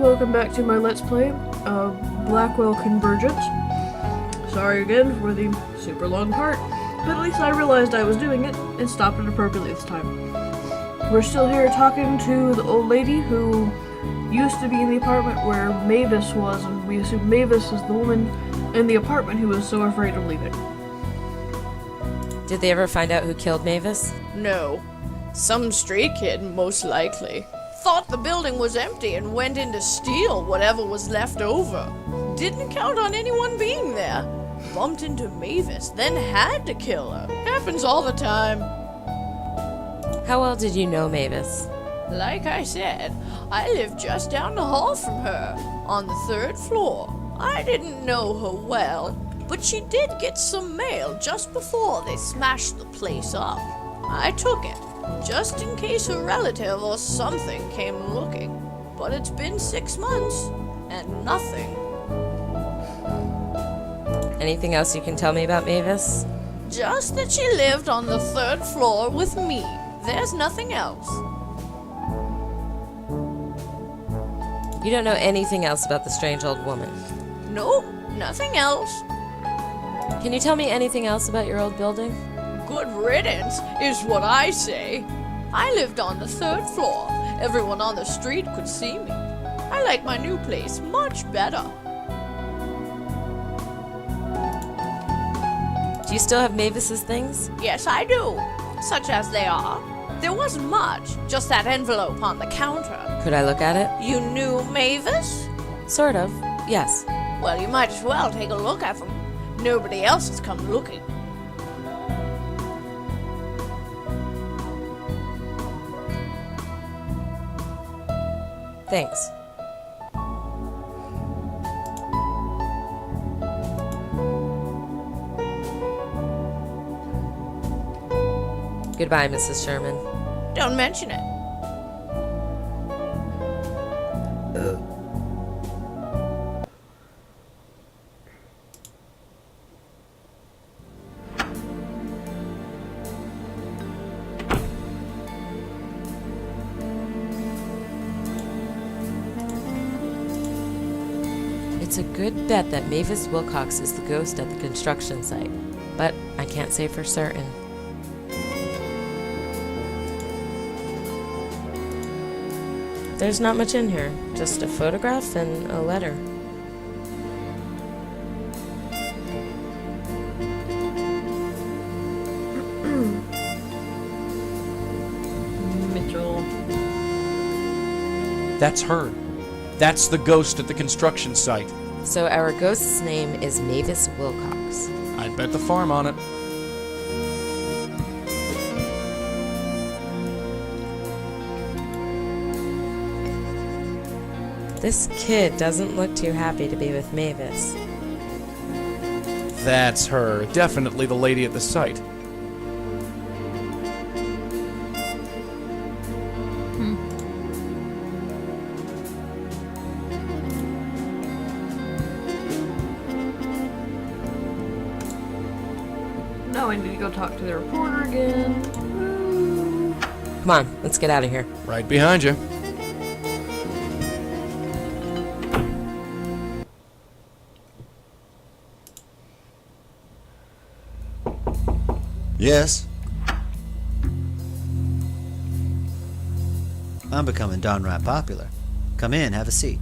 welcome back to my Let's Play of Blackwell Convergent. Sorry again for the super long part, but at least I realized I was doing it and stopped it appropriately this time. We're still here talking to the old lady who used to be in the apartment where Mavis was, and we assume Mavis is the woman in the apartment who was so afraid of leaving. Did they ever find out who killed Mavis? No. Some stray kid, most likely. Thought the building was empty and went in to steal whatever was left over. Didn't count on anyone being there. Bumped into Mavis, then had to kill her. Happens all the time. How well did you know Mavis? Like I said, I lived just down the hall from her, on the 3rd floor. I didn't know her well, but she did get some mail just before they smashed the place up. I took it, just in case a relative or something came looking. But it's been 6 months, and nothing. Anything else you can tell me about Mavis? Just that she lived on the 3rd floor with me. There's nothing else. You don't know anything else about the strange old woman? Nope, nothing else. Can you tell me anything else about your old building? Good riddance is what I say. I lived on the 3rd floor. Everyone on the street could see me. I like my new place much better. Do you still have Mavis's things? Yes, I do. Such as they are. There wasn't much, just that envelope on the counter. Could I look at it? You knew Mavis? Sort of, yes. Well, you might as well take a look at them. Nobody else has come looking. Thanks. Goodbye, Mrs. Sherman. Don't mention it. It's a good bet that Mavis Wilcox is the ghost at the construction site, but I can't say for certain. There's not much in here, just a photograph and a letter. Mitchell. That's her. That's the ghost at the construction site. So our ghost's name is Mavis Wilcox. I'd bet the farm on it. This kid doesn't look too happy to be with Mavis. That's her. Definitely the lady at the site. Now I need to go talk to the reporter again. Woo. Come on, let's get out of here. Right behind you. Yes? I'm becoming downright popular. Come in, have a seat.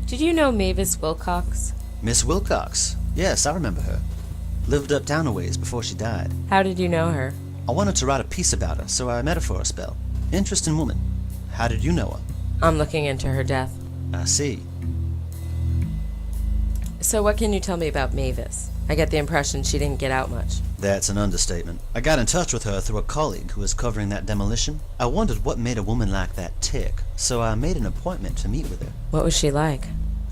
Did you know Mavis Wilcox? Miss Wilcox. Yes, I remember her. Lived up town a ways before she died. How did you know her? I wanted to write a piece about her, so I met her for a spell. Interesting woman. How did you know her? I'm looking into her death. I see. So what can you tell me about Mavis? I get the impression she didn't get out much. That's an understatement. I got in touch with her through a colleague who was covering that demolition. I wondered what made a woman like that tick, so I made an appointment to meet with her. What was she like?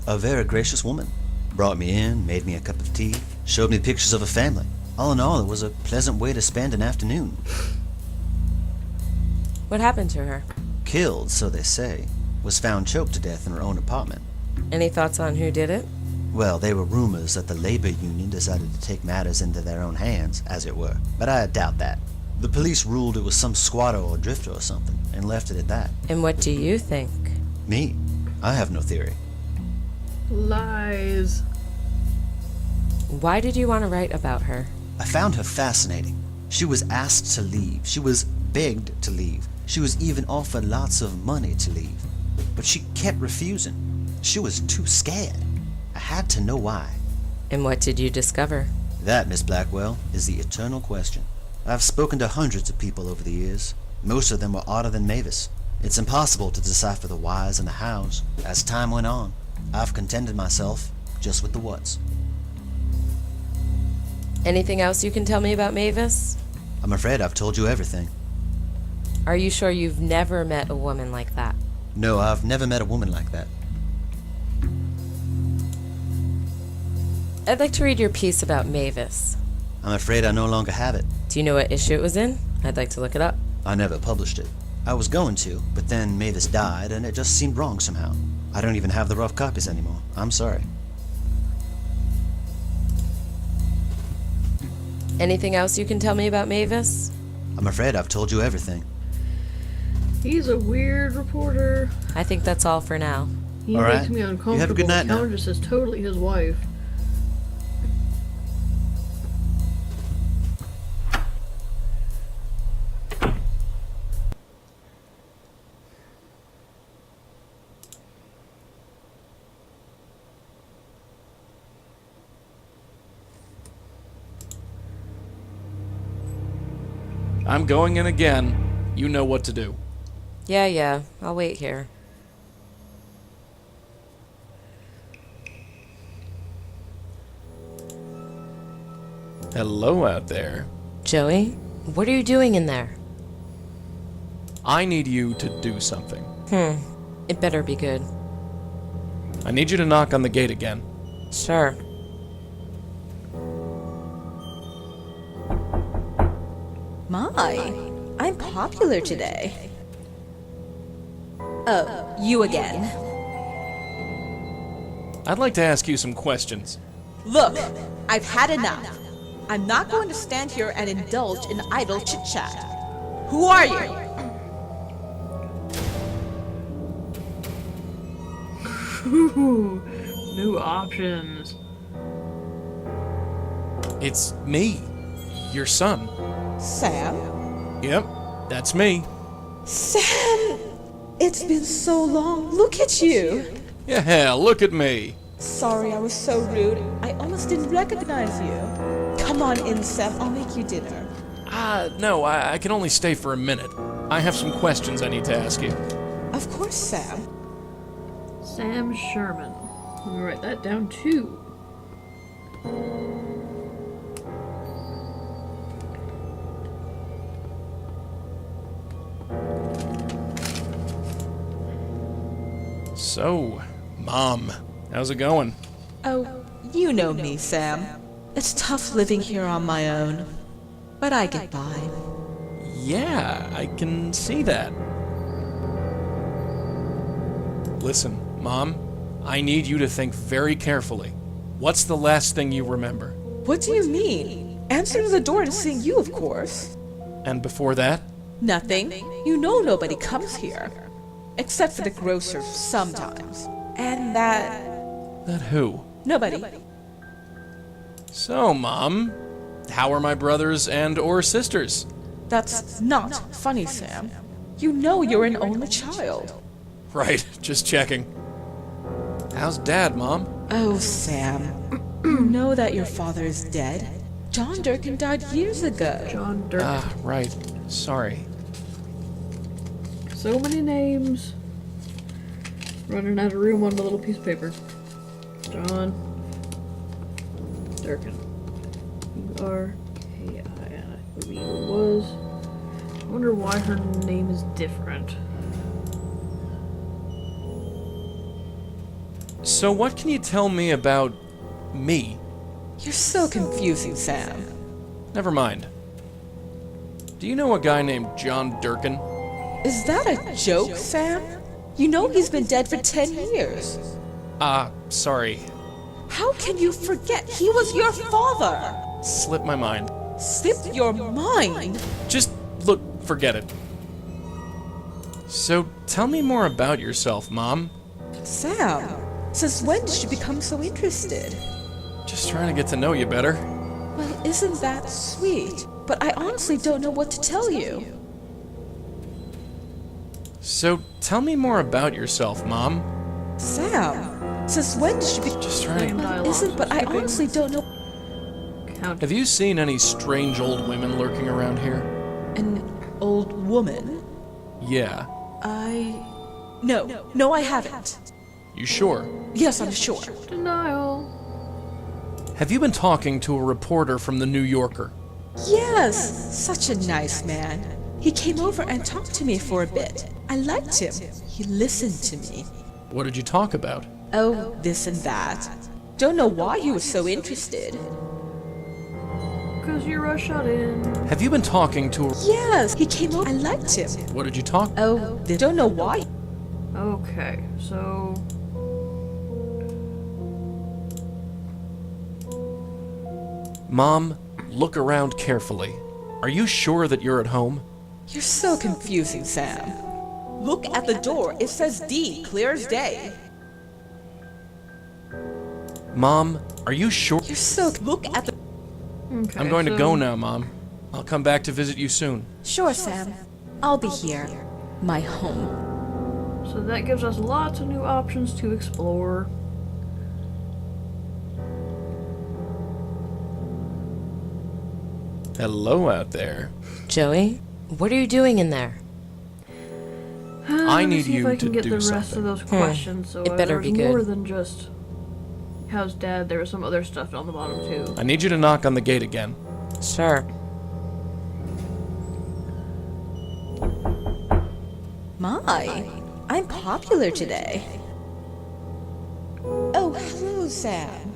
A very gracious woman. Brought me in, made me a cup of tea, showed me pictures of her family. All in all, it was a pleasant way to spend an afternoon. What happened to her? Killed, so they say. Was found choked to death in her own apartment. Any thoughts on who did it? Well, they were rumors that the labor union decided to take matters into their own hands, as it were, but I doubt that. The police ruled it was some squatter or drifter or something, and left it at that. And what do you think? Me? I have no theory. Lies. Why did you want to write about her? I found her fascinating. She was asked to leave. She was begged to leave. She was even offered lots of money to leave. But she kept refusing. She was too scared. I had to know why. And what did you discover? That, Miss Blackwell, is the eternal question. I've spoken to hundreds of people over the years. Most of them were odder than Mavis. It's impossible to decipher the whys and the hows. As time went on, I've contented myself just with the whats. Anything else you can tell me about Mavis? I'm afraid I've told you everything. Are you sure you've never met a woman like that? No, I've never met a woman like that. I'd like to read your piece about Mavis. I'm afraid I no longer have it. Do you know what issue it was in? I'd like to look it up. I never published it. I was going to, but then Mavis died and it just seemed wrong somehow. I don't even have the rough copies anymore. I'm sorry. Anything else you can tell me about Mavis? I'm afraid I've told you everything. He's a weird reporter. I think that's all for now. He All makes right. me You uncomfortable. have a good night now. Countess is totally his wife. I'm going in again. You know what to do. Yeah, I'll wait here. Hello out there. Joey, what are you doing in there? I need you to do something. It better be good. I need you to knock on the gate again. Sure. My, I'm popular today. Oh, you again. I'd like to ask you some questions. Look, I've had enough. I'm not going to stand here and indulge in idle chit-chat. Who are you? Ooh, new options. It's me, your son. Sam? Yep, that's me. Sam! It's been so long. Look at you. Yeah, look at me. Sorry I was so rude. I almost didn't recognize you. Come on in, Sam. I'll make you dinner. No, I can only stay for a minute. I have some questions I need to ask you. Of course, Sam. Sam Sherman. Let me write that down too. So, Mom, how's it going? Oh, you know me, Sam. It's tough living here on my own, but I get by. Yeah, I can see that. Listen, Mom, I need you to think very carefully. What's the last thing you remember? What do you mean? Answering the door and seeing you, of course. And before that? Nothing. You know nobody comes here. Except for the grocer sometimes. And that... That who? nobody. So, Mom, how are my brothers and or sisters? That's not funny, Sam. You know you're an only child. Right, just checking. How's Dad, Mom? Oh, Sam. You know that your father is dead? John Durkin died years ago. John Dirk. Ah, right. Sorry. So many names. Running out of room on the little piece of paper. John Durkin. U-R-K-I-N. I believe it was. I wonder why her name is different. So what can you tell me about me? You're so confusing, Sam. Never mind. Do you know a guy named John Durkin? Is that a joke, Sam? You know he's been dead for 10 years. Sorry. How can you forget? He was your father. Slipped my mind. Slipped your mind? Just look, forget it. So, tell me more about yourself, Mom. Sam, since when did you become so interested? Just trying to get to know you better. Well, isn't that sweet? But I honestly don't know what to tell you. So, tell me more about yourself, Mom. Sam, since when did you become... Just trying to... Dialogue, Isn't, but I skipping honestly don't know... count. Have you seen any strange old women lurking around here? An old woman? Yeah. No, I haven't. You sure? Yes, I'm sure. Denial. Have you been talking to a reporter from the New Yorker? Yes, such a nice man. He came over and talked to me for a bit. I liked him. He listened to me. What did you talk about? Oh, this and that. Don't know why he was so interested. Because you were shut in. Have you been talking to a... Yes, he came over. I liked him. What did you talk... Oh, don't know why. Okay, so... Mom, look around carefully. Are you sure that you're at home? You're so confusing, Sam. Look at the door. It says D, clear as day. Mom, are you sure? You're so... Look at the... Okay, I'm going to so- go now, Mom. I'll come back to visit you soon. Sure, Sam. I'll be here. My home. So that gives us lots of new options to explore. Hello out there. Joey, what are you doing in there? I Let me need see if you I can to get do the rest something. of those questions. So It better there was be good. more than just how's Dad. There was some other stuff on the bottom too. I need you to knock on the gate again. Sure. My, I'm popular today. Oh, hello, Sam.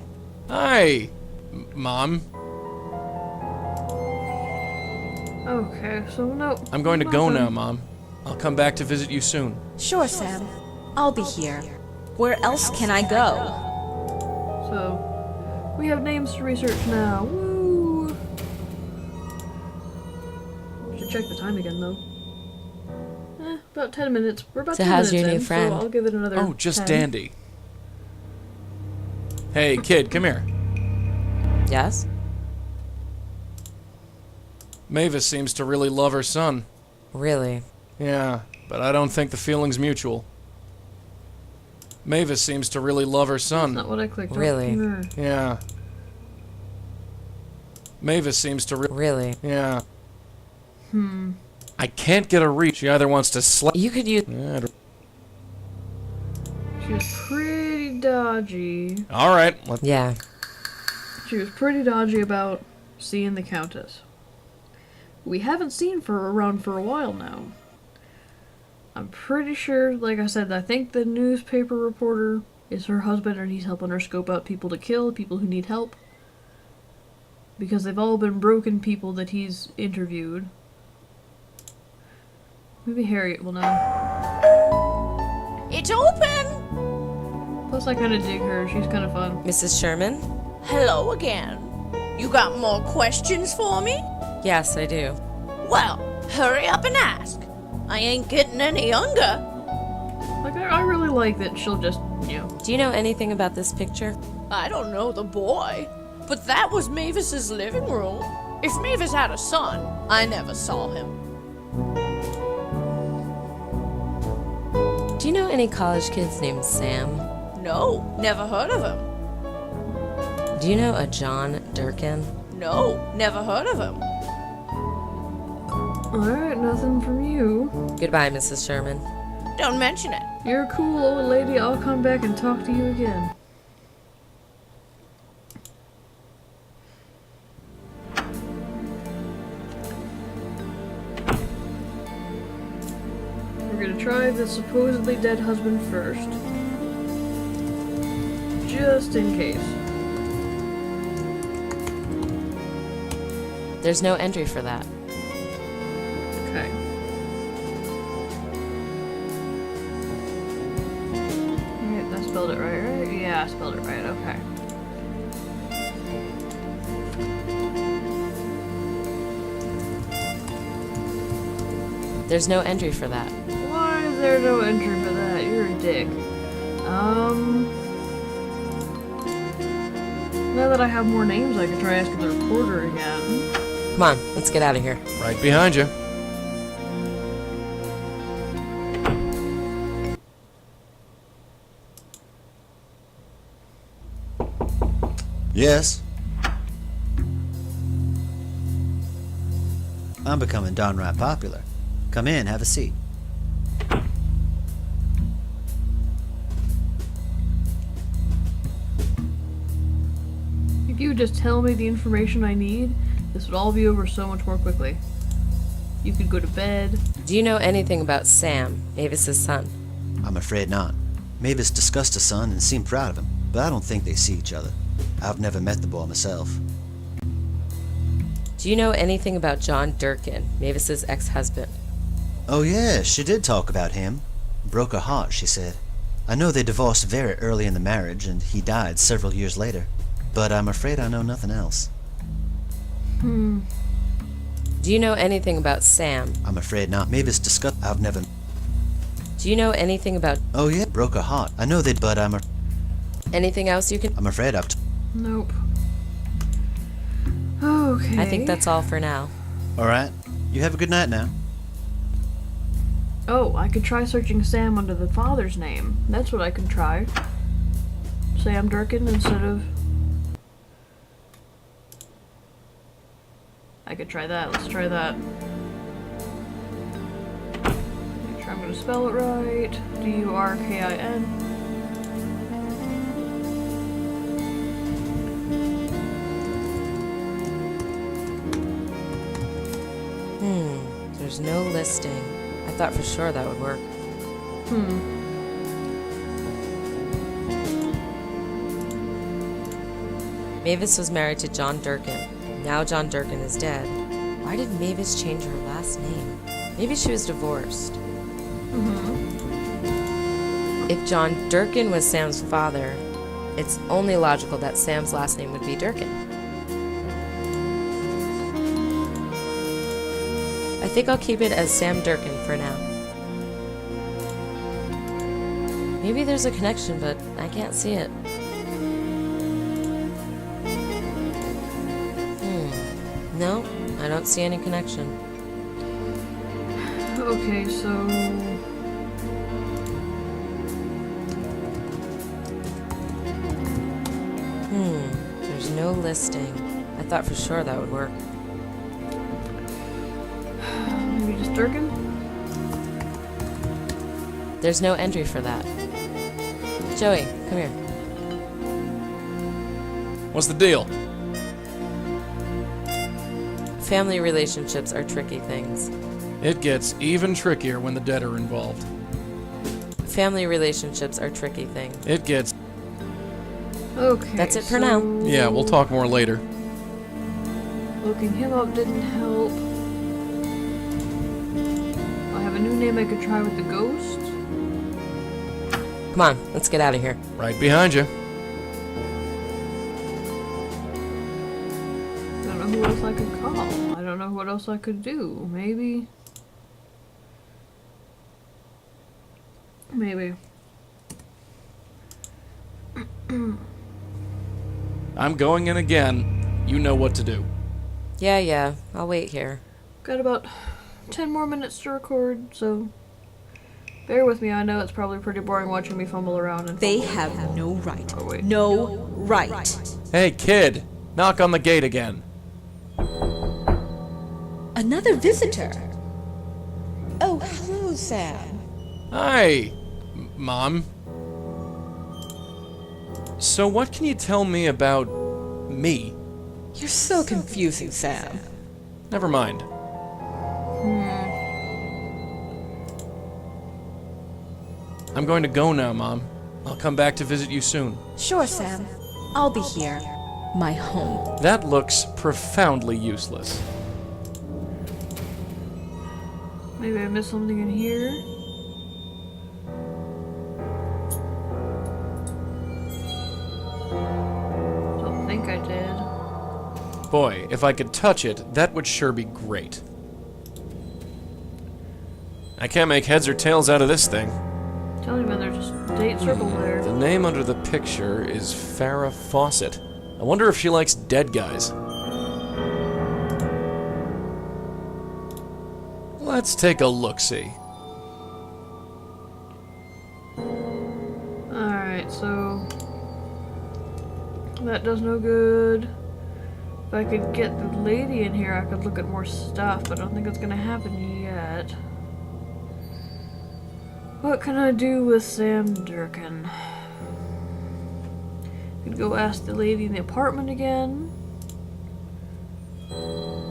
Hi, Mom. Okay, so no. I'm going to go nothing. now, Mom. I'll come back to visit you soon. Sure, Sam. I'll be here. Where else can I go? So we have names to research now. Woo! Should check the time again though. About 10 minutes. We're about So 10 how's minutes your new in, friend? So I'll give it another. Oh, just 10. dandy. Hey, kid, come here. Yes? Mavis seems to really love her son. Really? Yeah, but I don't think the feeling's mutual. Mavis seems to really love her son. Not what I clicked on. Really? Yeah. Mavis seems to Really? Yeah. I can't get a read. She either wants to slap... You could use... She was pretty dodgy. Alright, Yeah. She was pretty dodgy about seeing the Countess. We haven't seen her around for a while now. I'm pretty sure, like I said, I think the newspaper reporter is her husband and he's helping her scope out people to kill, people who need help. Because they've all been broken people that he's interviewed. Maybe Harriet will know. It's open! Plus I kinda dig her, she's kinda fun. Mrs. Sherman? Hello again. You got more questions for me? Yes, I do. Well, hurry up and ask. I ain't getting any younger. Like, I really like that she'll just, you know... Do you know anything about this picture? I don't know the boy, but that was Mavis's living room. If Mavis had a son, I never saw him. Do you know any college kids named Sam? No, never heard of him. Do you know a John Durkin? No, never heard of him. Alright, nothing from you. Goodbye, Mrs. Sherman. Don't mention it. You're a cool old lady, I'll come back and talk to you again. We're gonna try the supposedly dead husband first. Just in case. There's no entry for that. Okay. Alright, I spelled it right? Yeah, I spelled it right, okay. There's no entry for that. Why is there no entry for that? You're a dick. Now that I have more names, I can try asking the reporter again. Come on, let's get out of here. Right behind you. Yes? I'm becoming downright popular. Come in, have a seat. If you would just tell me the information I need, this would all be over so much more quickly. You could go to bed. Do you know anything about Sam, Mavis's son? I'm afraid not. Mavis discussed his son and seemed proud of him, but I don't think they see each other. I've never met the boy myself. Do you know anything about John Durkin, Mavis's ex-husband? Oh yeah, she did talk about him. Broke her heart, she said. I know they divorced very early in the marriage, and he died several years later. But I'm afraid I know nothing else. Do you know anything about Sam? I'm afraid not. Mavis discussed. I've never. Do you know anything about... Oh yeah, broke her heart. I know they, but Anything else you can... I'm afraid I've. Nope. Okay. I think that's all for now. All right. You have a good night now. Oh, I could try searching Sam under the father's name. That's what I can try. Sam Durkin instead of... I could try that. Let's try that. Make sure I'm gonna spell it right. Durkin. There's no listing. I thought for sure that would work. Mavis was married to John Durkin. Now John Durkin is dead. Why did Mavis change her last name? Maybe she was divorced. If John Durkin was Sam's father, it's only logical that Sam's last name would be Durkin. I think I'll keep it as Sam Durkin for now. Maybe there's a connection, but I can't see it. No, I don't see any connection. Okay, so... There's no listing. I thought for sure that would work. Maybe just Durkin? There's no entry for that. Joey, come here. What's the deal? Family relationships are tricky things. It gets even trickier when the dead are involved. Family relationships are tricky things. It gets... Okay. That's it for now. Yeah, we'll talk more later. Looking him up didn't help. I have a new name I could try with the ghost. Come on, let's get out of here. Right behind you. I don't know who else I could call. I don't know what else I could do. Maybe. I'm going in again. You know what to do. Yeah, I'll wait here. Got about 10 more minutes to record, so bear with me. I know it's probably pretty boring watching me fumble around and They fumble. have no right. Oh, wait. No right. Hey, kid! Knock on the gate again. Another visitor. Oh, hello, Sam. Hi, Mom. So what can you tell me about me? You're so confusing, Sam. Never mind. I'm going to go now, Mom. I'll come back to visit you soon. Sure, Sam. I'll be here. My home. That looks profoundly useless. Maybe I missed something in here. Don't think I did. Boy, if I could touch it, that would sure be great. I can't make heads or tails out of this thing. Tell you, man, there's just date circle there. The name under the picture is Farrah Fawcett. I wonder if she likes dead guys. Let's take a look-see. Alright, so that does no good. If I could get the lady in here, I could look at more stuff, but I don't think it's gonna happen yet. What can I do with Sam Durkin? Could go ask the lady in the apartment again.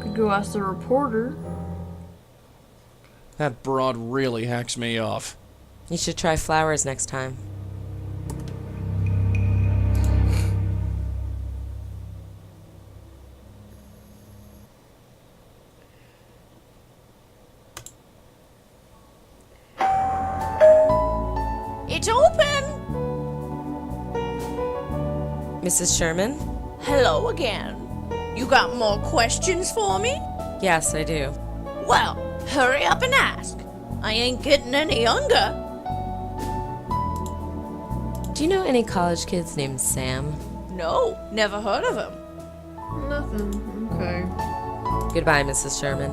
Could go ask the reporter. That broad really hacks me off. You should try flowers next time. It's open! Mrs. Sherman? Hello again. You got more questions for me? Yes, I do. Well, hurry up and ask. I ain't getting any younger. Do you know any college kids named Sam? No, never heard of him. Nothing. Okay. Goodbye, Mrs. Sherman.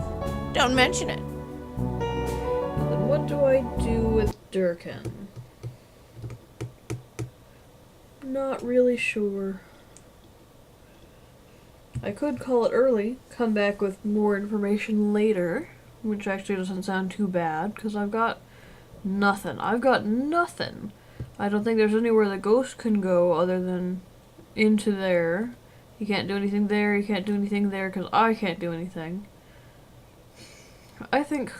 Don't mention it. Then what do I do with Durkin? Not really sure. I could call it early, come back with more information later, which actually doesn't sound too bad, because I've got nothing. I've got nothing. I don't think there's anywhere the ghost can go other than into there. You can't do anything there, you can't do anything there, because I can't do anything. I think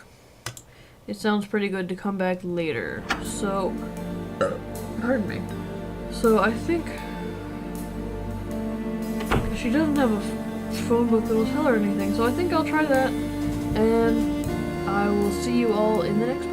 it sounds pretty good to come back later, so... pardon me. So I think... she doesn't have a phone book that'll tell her anything, so I think I'll try that, and I will see you all in the next